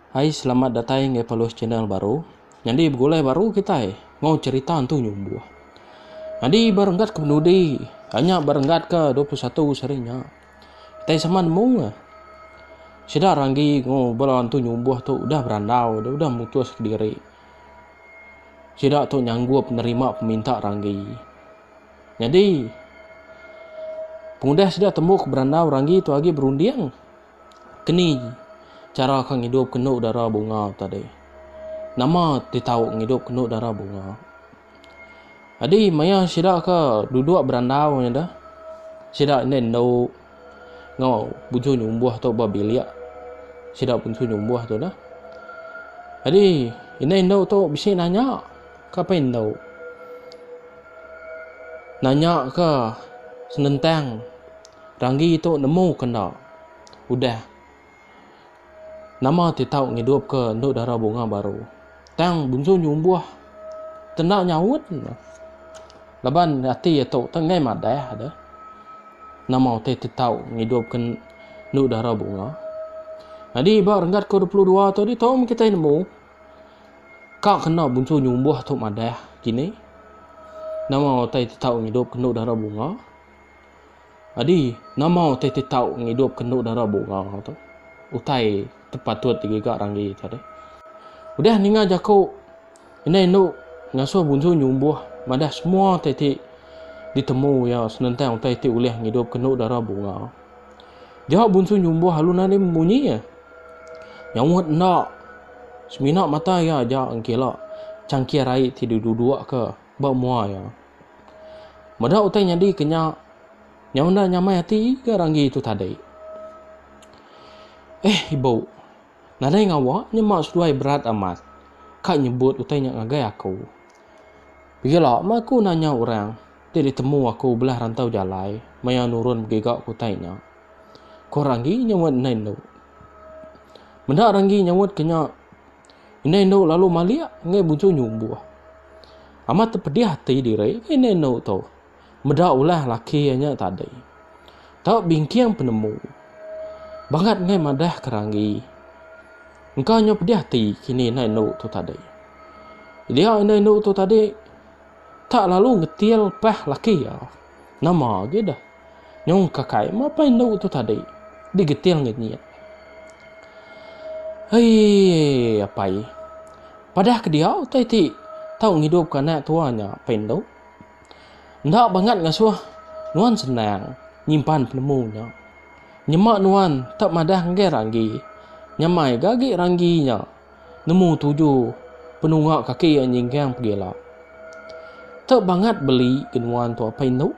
Hai, selamat datang ke Palus channel baru. Jadi begulai baru kita ngau cerita tu nyumbuh. Jadi berenggat ke penudi, hanya berenggat ke 21 serinya. Kita sama nemu. Sudah ranggi ngau belan tu nyumbuh tu udah berandau, udah mutus ke diri. Sudah tu nyanggup menerima peminta ranggi. Jadi pengudah sudah temu ke berandau ranggi tu lagi berundiang. Keni cara kang hidup kena udara bunga tadi. Nama tahu hidup kena udara bunga. Adi maya sida ke duduk berandau nya dah. Sida nen no ngau buju nyumbuh tu babilia. Sida buju nyumbuh tu dah. Adi ini no tu bisi nanya ke no. Nanya ke senentang ranggi tu nemu kena. Udah nama tahu ngidup ke nduk darah bunga baru. Tang bunsu nyumbuh. Tenda nyawut. Laban hati itu tengai madah ada. Nama tahu ngidup ke nduk darah bunga. Jadi ba renggat ke 22 tu di tahu kita nemu. Kak kena bunsu nyumbuh tu madah kini. Nama tahu ngidup ke nduk darah bunga. Jadi nama tahu ngidup ke nduk darah bunga tu. Utai tepatut tiga ranggi tadi. Udah ninga jako ini no ngasuh bunsu nyumbuh madah semua teti ditemu ya senentang teti ulih ngidup kena darah bunga. Jawab bunsu nyumbuh haluna ni bunyi ya. Nyawut nak semina mata ya aja angkela cangkir rai ti duduk ke ba mua ya. Madah utai nyadi kenya nyawna nyamai hati ke ranggi itu tadi. Ibu, nadai ngawa nyemak suai berat amat. Kak nyebut utainya ngagai aku. Bila aku nanya orang, dia ditemu aku belah rantau jalai, maya nurun begigak utainya. Kau ranggi nyawut nendo. Benda ranggi nyawut kenya nendo lalu malia ngai buncu nyumbuh. Amat terpedih hati diri nendo tu. Benda ulah laki nya tadi. Tak bingkiang penemu. Bangat ngai madah keranggi. Engkau nyo pedih hati kini nendo tu tadi. Dia nendo tu tadi tak lalu ngetil pah laki ya. Nama je dah. Nyong kakai apa nendo tu tadi. Digetil ngenyit. Hei apa i? Padah ke dia tadi tahu ngidup kana tuanya pendo. Ndak banget ngasuh nuan senang nyimpan penemunya. Nyemak nuan tak madah ngai ranggi. Nyamai gagi rangginya. Nemu 7 penunggak kaki yang jingkang pergilah. Tak banget beli ke nuan tu apa itu.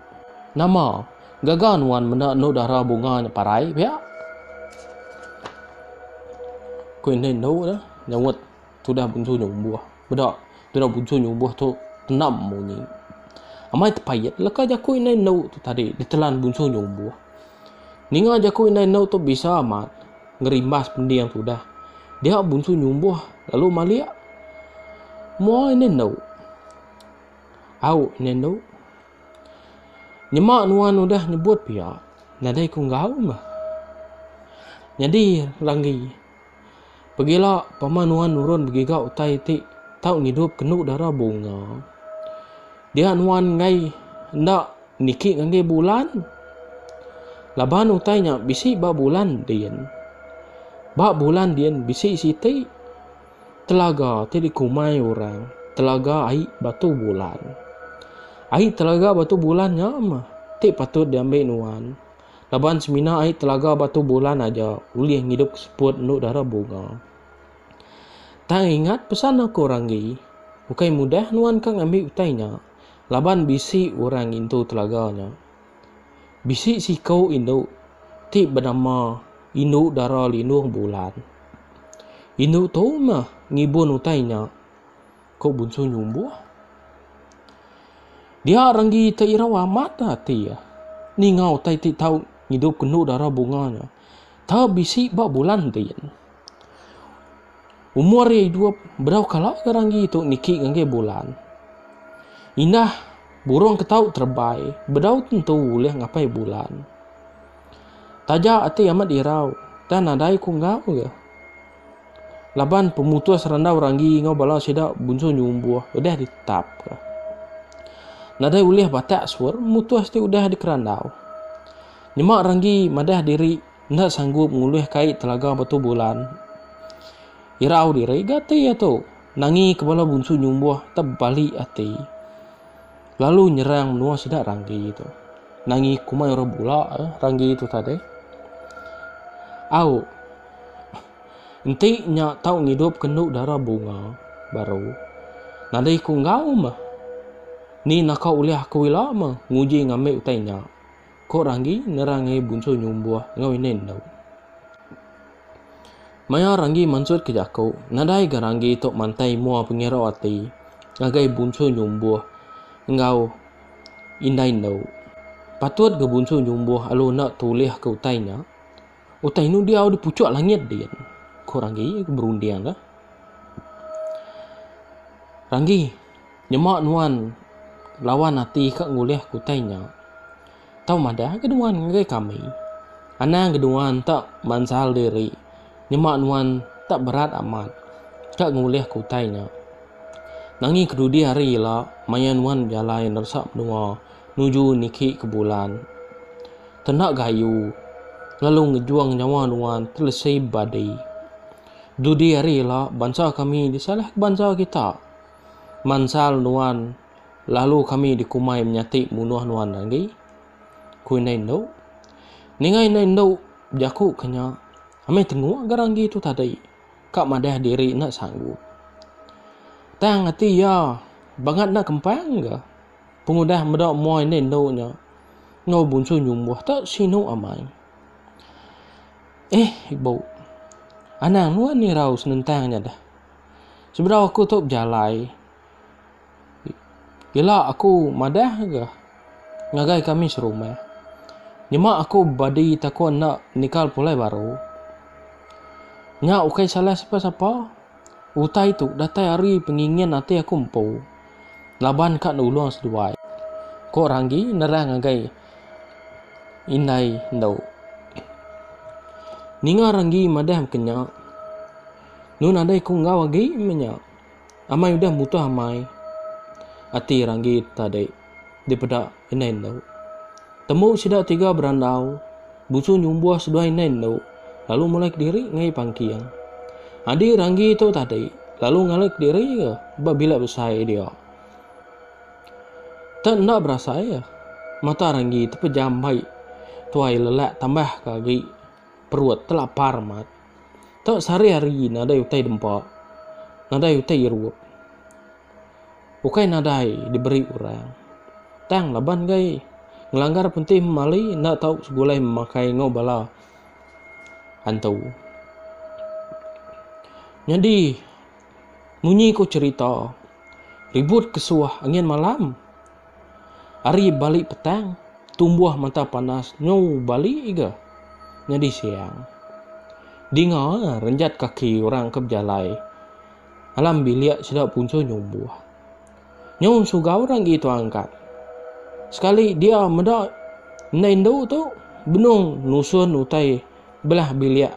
Nama gagal nuan benda nu darah bunganya parai pihak. Kau ini nu dah nyawut sudah buncu nyumbuh. Beda sudah buncu nyumbuh tu tenam bunyi. Amai terpayat leka jaku ini nu tu tadi ditelan buncu nyumbuh. Ninga jaku inai nau tu bisa amat ngerimbas pendi yang sudah. Dia bunsu nyumbuh lalu malia. Mua ini nau. Au ini nau. Nyemak nuan udah nyebut pihak. Nadai ku ngau mah. Jadi ranggi. Pergilah paman nuan nurun begigak utai ti. Tau ngidup kenu darah bunga. Dia nuan ngai ndak nikik ngai bulan. Laban utainya bisi ba bulan dian. Ba bulan dian bisi siti. Telaga ti dikumai orang. Telaga ai batu bulan. Ai telaga batu bulannya mah. Ti patut diambil nuan. Laban semina ai telaga batu bulan aja. Uli hidup seput nu darah bunga. Tak ingat pesan aku ranggi. Bukai mudah nuan kang ambil utainya. Laban bisi orang itu telaganya. Bisi si kau induk ti bernama induk darah lindung bulan. Induk tu mah ngibun utainya. Kau bunsu nyumbuh. Dia ranggi tak ira amat hati ya. Ni ngau tai ti tahu ngidup kenu darah bunganya. Tak bisi ba bulan dian. Umur dia hidup berau kalau ke ranggi tu niki ngge bulan. Indah burung ketau terbaik, bedau tentu boleh ngapai bulan. Taja ati amat irau, dan nadai ku ngau ke. laban pemutus randau ranggi ngau bala sida bunso nyumbuh udah ditap ka. Nadai uliah batak suar mutus ti udah di kerandau. Nyemak ranggi madah diri ndak sanggup nguluh kait telaga batu bulan. Irau diri gati ya tu. Nangi kepala bunso nyumbuh terbalik hati. Lalu nyerang menua sida ranggi itu. Nangi kumai ora bula ranggi itu tadi. Au enti nya tau ngidup kenduk darah bunga baru. Nadai ku ngau mah. Ni nakau uliah ku wila mah nguji ngame utainya. Ko ranggi nerangi bunso nyumbuh ngau inendau. Maya ranggi mansut ke jakau. Nadai garanggi tok mantai mua pengirau ati. Ngagai bunso nyumbuh ngau indau. Patut ke bunso nyumbuh alu nak tuliah ke utainya. Utai nu dia di pucuk langit dia. Ko ranggi berundian dah. Ranggi nyemak nuan lawan hati kak nguliah kutainya. Tau madah keduan ngai kami. Anang keduan tak mansal diri. Nyemak nuan tak berat amat. Kak nguliah kutainya. Nangi kedudi hari lah mayan nuan jalai nersak menua nuju niki ke bulan. Tenak gayu. Lalu ngejuang nyawa nuan telesai badai. Dudi hari lah bangsa kami disalah bangsa kita. Mansal nuan. Lalu kami dikumai menyati munuh nuan lagi. Kui nendau. Ningai nendau jaku kenya. Ame tengok garanggi itu tadi. Kak madah diri nak sanggup. Tang hati ya. Bangat nak kempang ke. Pengudah medak muai nendau nya. Ngau bunso nyumbuh tak sinu amai. Ibu. Anang nuan ni rau senentangnya dah. Sebenarnya aku tu berjalai. Gila aku madah ke. Ngagai kami serumah. Nyemak aku badi takut nak nikal pulai baru. Nya ukai salah siapa-siapa. Utai tu datai hari pengingin hati aku empu. Laban kat nulung seduai. Kok ranggi nerang ngagai. Indai ndau. Ninga ranggi madah kenya. Nun adai ku ngau lagi menyak. Amai udah mutuh amai. Ati ranggi tadi daripada inendau. Temu sida tiga berandau. Busu nyumbuh sedua inendau. Lalu mulai diri ngai pangkiang. Adi ranggi itu tadi. Lalu ngalek diri ke. Bila besar dia. Tak nak berasa ya. Mata ranggi terpejam baik. Tuai lelak tambah kaki. Perut terlapar mat. Tak sehari-hari nadai utai dempak. Nadai utai rup. Bukai nadai diberi orang. Tang laban gai. Ngelanggar penting mali nak tahu segulai memakai ngobala. Antau. Jadi munyi ko cerita. Ribut kesuah angin malam. Hari balik petang. Tumbuh mata panas. Nyau balik iga. Jadi siang. Dengar renjat kaki orang ke berjalai. Alam bilik sedap punco nyumbuh. Nyum suga orang itu angkat. Sekali dia mendak nendau tu benung nusun utai belah bilik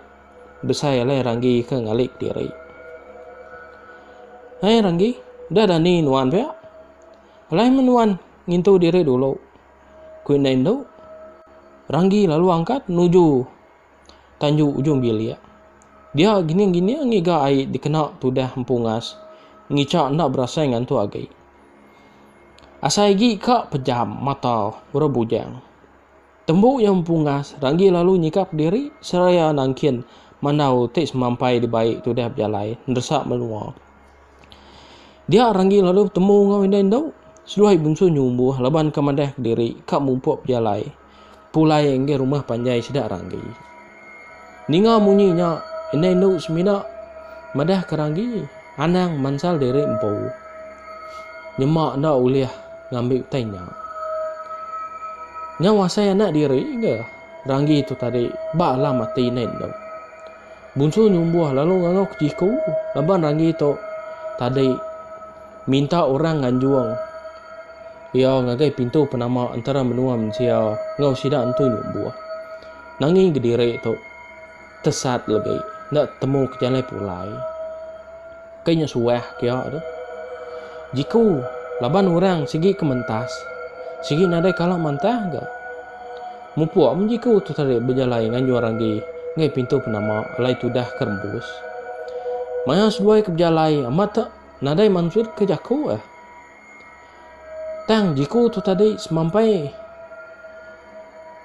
besar lai ranggi ke ngalik diri. Hai ranggi, dah dah ni nuan pia. Lai menuan ngintu diri dulu. Kui nendau. Ranggi lalu angkat nuju tanju ujung bilik. Dia gini-gini ngiga air dikena tudah empungas. Ngicak nak berasa ngantu agai. Asai gi kak pejam mata berebujang. Tembuk yang pungas, ranggi lalu nyikap diri seraya nangkin manau tak semampai di baik tu dah berjalai, nersak menua. Dia ranggi lalu temu ngawin dendau, seluai bunsu nyumbuh laban kemadah diri kak mumpuk berjalai. Pulai engge rumah panjai sedak ranggi. Ninga munyinya, dendau semina madah ke ranggi, anang mansal diri empau. Nyemak nak uliah ngambil tanya. Nyawa saya nak diri ke? Ranggi itu tadi baklah mati nendau. Bunsu nyumbuh lalu ngangau kejiku. Laban ranggi itu tadi minta orang nganjuang. Ia ngagai pintu penama antara menua mensia ngau sida antu nyumbuh. Nangi ke diri itu tesat lebih nak temu ke jalan pulai. kayaknya suah kia tu. Jiku laban orang segi kementas, segi nadai kalah mantah ga. Mupuak menjiku tu tadi berjalai nganju Ranggi ngai pintu penama alai tu dah kerembus. Maya sebuai ke berjalai amat tak nadai mansur ke jaku Tang jiku tu tadi semampai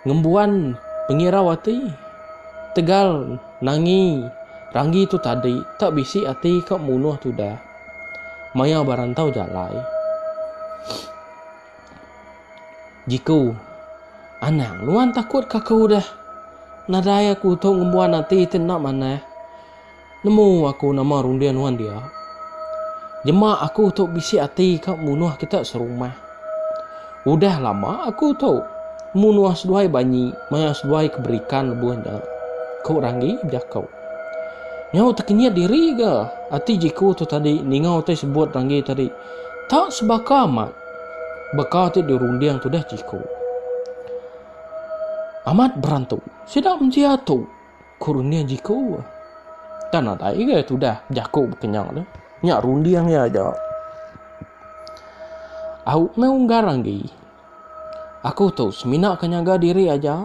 ngembuan pengirawati tegal nangi Ranggi tu tadi tak bisi hati kau munuh tu dah. Maya barantau jalai. Jiku anang nuan takut kakau dah. Nadai aku tu ngembuan hati tenak mana. Nemu aku nama rundian nuan dia. Jema aku tu bisi hati kau munuh kita serumah. Udah lama aku tu munuh seduai banyi, maya seduai keberikan buah dah. Kau Ranggi jakau. Nyau terkenyat diri ke? Hati jiku tu tadi ningau tu sebut Ranggi tadi. Tak sebaka amat. Bakal tu dirundiang tu dah jiku. Amat berantu. Sidak menjiatu. Kurundiang jiku. Tak nak tahu ke tu dah jaku berkenyang dah. Nyak rundiang ya aja. Aku mau Ranggi. Aku tu seminak kenyaga diri aja.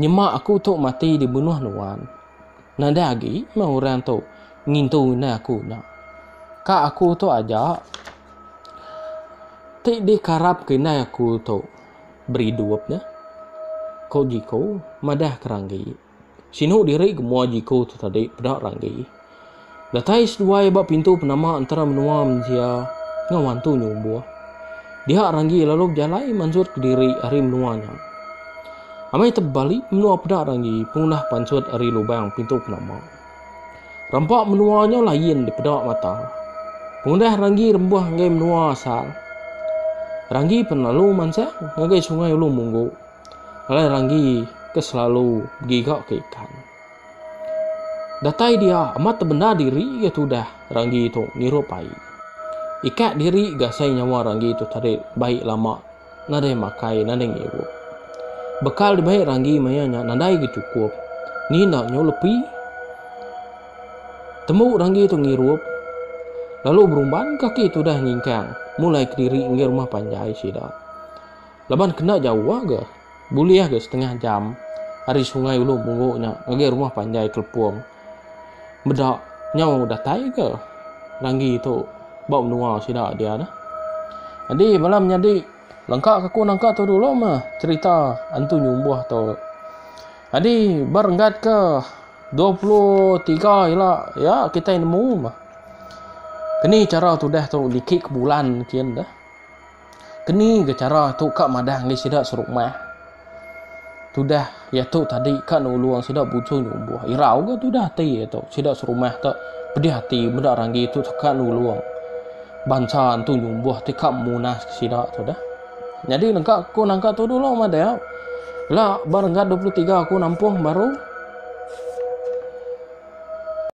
Nyemak aku tu mati dibunuh nuan. Nada lagi mau orang tu ngintu na aku nak. Ka aku tu aja tik dikarap kena aku tu beri duap dah. Kau jiku madah ke Ranggi. Sinu diri gemua jiku tu tadi pada Ranggi. Datai seduai bab pintu penama antara menua menjia ngawan tu nyumbuh. Dia Ranggi lalu berjalai mansur ke diri hari menuanya. Amai terbalik menua pada Ranggi punah pansut ari lubang pintu penama. Rampak menuanya lain di pedak mata. Pundah Ranggi rembuh ngai menua asal. Ranggi penalu mansa ngai sungai ulu munggu. Alai Ranggi ke selalu gigak ke ikan. Datai dia amat terbenda diri ya dah Ranggi itu nirupai. Ikat diri gasai nyawa Ranggi itu tadi baik lama nadai makai nadai ngirup. Bekal dibaik Ranggi mayanya nadai ke cukup. Ni nak nyo lepi. Temu Ranggi tu ngirup. Lalu berumban kaki tu dah nyingkang. Mulai ke diri ingi rumah panjai sida. Laban kena jauh ke. Buliah ke setengah jam. Hari sungai ulu mungguknya. Ngagi rumah panjai kelpuang. Bedak nyaw datai ke. Ranggi tu bawa menua sida dia dah. Jadi malam jadi lengkap aku nangkap tu dulu mah cerita antu nyumbuh tu. Jadi berenggat ke 23 ialah ya kita nemu mah. Kini cara tu dah tu dikik ke bulan kian dah. Kini ke cara tu kak madah ngi sidak serumah. Tu dah ya tu tadi kan uluang sidak bucu nyumbuh. Irau ke tu dah ti tu sidak serumah tu pedih hati benda Ranggi tu kan uluang. Bansa antu nyumbuh ti kak munas sidak tu dah. Jadi lengkap aku nangkap tu dulu mah dia. Lah barengkat 23 aku nampung baru